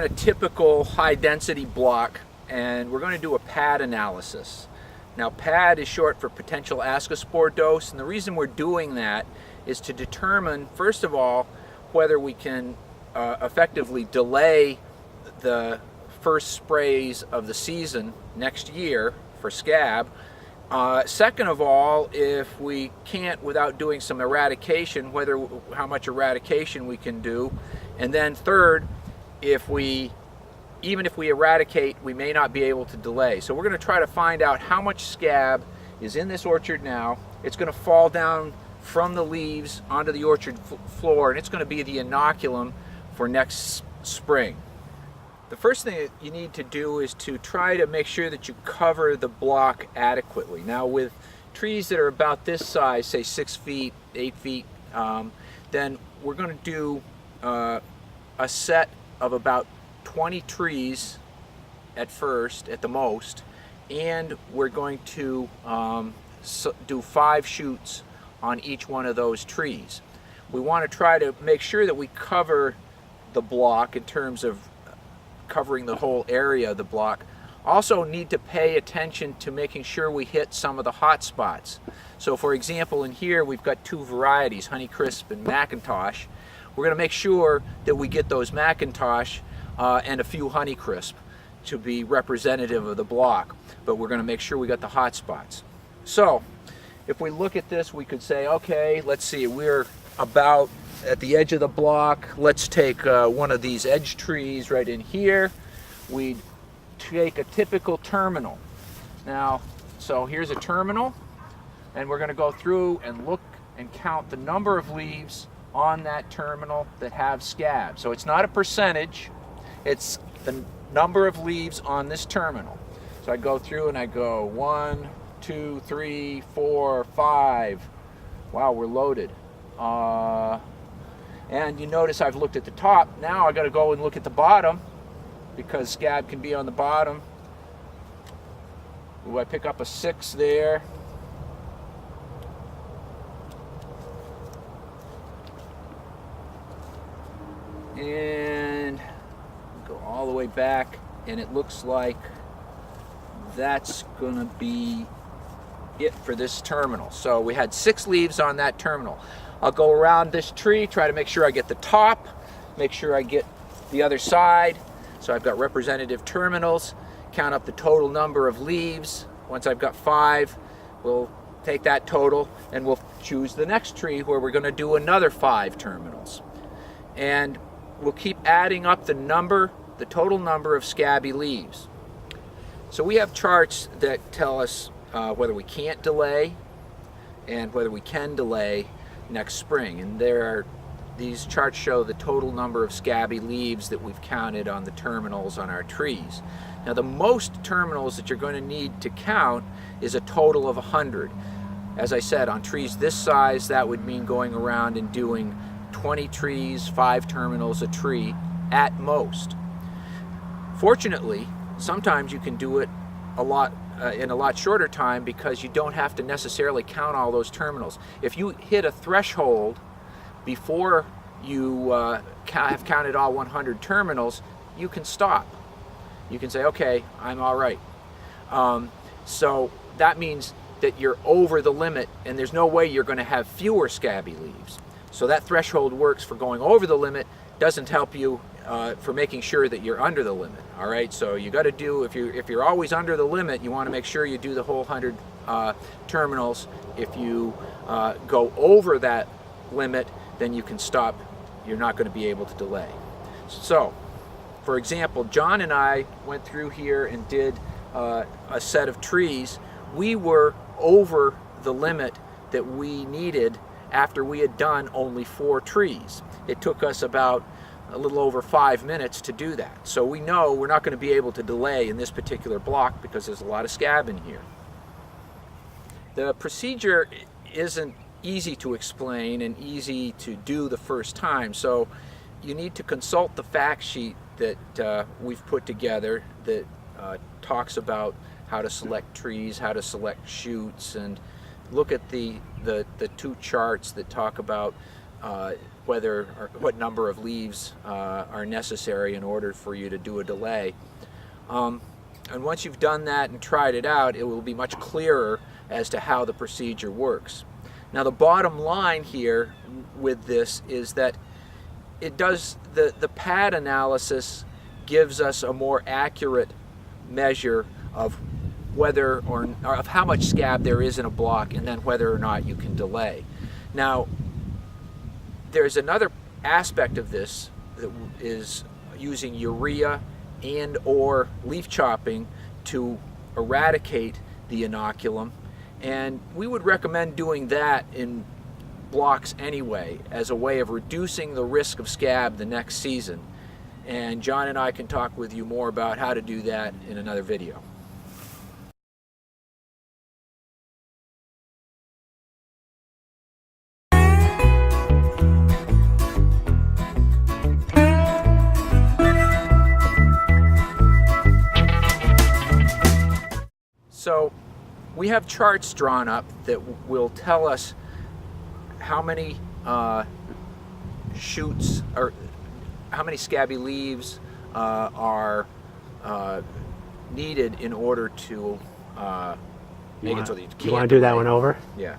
on a typical high density block, and we're going to do a pad analysis. Now, pad is short for potential ascospore dose, and the reason we're doing that is to determine, first of all, whether we can effectively delay the first sprays of the season next year for scab. Second of all, if we can't without doing some eradication, how much eradication we can do. And then third, even if we eradicate, we may not be able to delay. So we're going to try to find out how much scab is in this orchard now. It's going to fall down from the leaves onto the orchard floor, and it's going to be the inoculum for next spring. The first thing that you need to do is to try to make sure that you cover the block adequately. Now, with trees that are about this size, say 6 feet, 8 feet, then we're going to do a set of about 20 trees at first, at the most, and we're going to do 5 shoots on each one of those trees. We want to try to make sure that we cover the block in terms of covering the whole area of the block. Also need to pay attention to making sure we hit some of the hot spots. So for example, in here we've got 2 varieties, Honeycrisp and Macintosh. We're going to make sure that we get those Macintosh and a few Honeycrisp to be representative of the block, but we're going to make sure we got the hot spots. So if we look at this, we could say, okay, let's see, we're about at the edge of the block. Let's take one of these edge trees right in here. We'd take a typical terminal. Now, so here's a terminal, and we're going to go through and look and count the number of leaves on that terminal that have scab. So it's not a percentage, it's the number of leaves on this terminal. So I go through and I go 1, 2, 3, 4, 5. Wow, we're loaded. And you notice I've looked at the top. Now I got to go and look at the bottom, because scab can be on the bottom. Ooh, I pick up a 6 there. And go all the way back, and it looks like that's gonna be it for this terminal. So we had 6 leaves on that terminal. I'll go around this tree, try to make sure I get the top, make sure I get the other side. So I've got representative terminals, count up the total number of leaves. Once I've got 5, we'll take that total and we'll choose the next tree where we're going to do another 5 terminals. And we'll keep adding up the total number of scabby leaves. So we have charts that tell us whether we can't delay and whether we can delay next spring, and these charts show the total number of scabby leaves that we've counted on the terminals on our trees. Now, the most terminals that you're going to need to count is a total of 100. As I said, on trees this size, that would mean going around and doing 20 trees, 5 terminals a tree at most. Fortunately, sometimes you can do it in a lot shorter time, because you don't have to necessarily count all those terminals. If you hit a threshold before you have counted all 100 terminals, you can stop. You can say, okay, I'm all right. So that means that you're over the limit, and there's no way you're going to have fewer scabby leaves. So that threshold works for going over the limit, doesn't help you for making sure that you're under the limit. All right, so you got to do, if you're always under the limit, you want to make sure you do the whole 100 terminals. If you go over that limit, then you can stop. You're not going to be able to delay. So, for example, John and I went through here and did a set of trees. We were over the limit that we needed after we had done only 4 trees. It took us about a little over 5 minutes to do that. So we know we're not going to be able to delay in this particular block because there's a lot of scab in here. The procedure isn't easy to explain and easy to do the first time, so you need to consult the fact sheet that we've put together that talks about how to select trees, how to select shoots, and look at the 2 charts that talk about whether or what number of leaves are necessary in order for you to do a delay. And once you've done that and tried it out, it will be much clearer as to how the procedure works. Now the bottom line here with this is that it does, the pad analysis gives us a more accurate measure of whether or of how much scab there is in a block, and then whether or not you can delay. Now there's another aspect of this that is using urea and or leaf chopping to eradicate the inoculum, and we would recommend doing that in blocks anyway as a way of reducing the risk of scab the next season. And John and I can talk with you more about how to do that in another video. So we have charts drawn up that will tell us how many shoots or how many scabby leaves are needed in order to make it so that you can't. You want to do that one over? Yeah.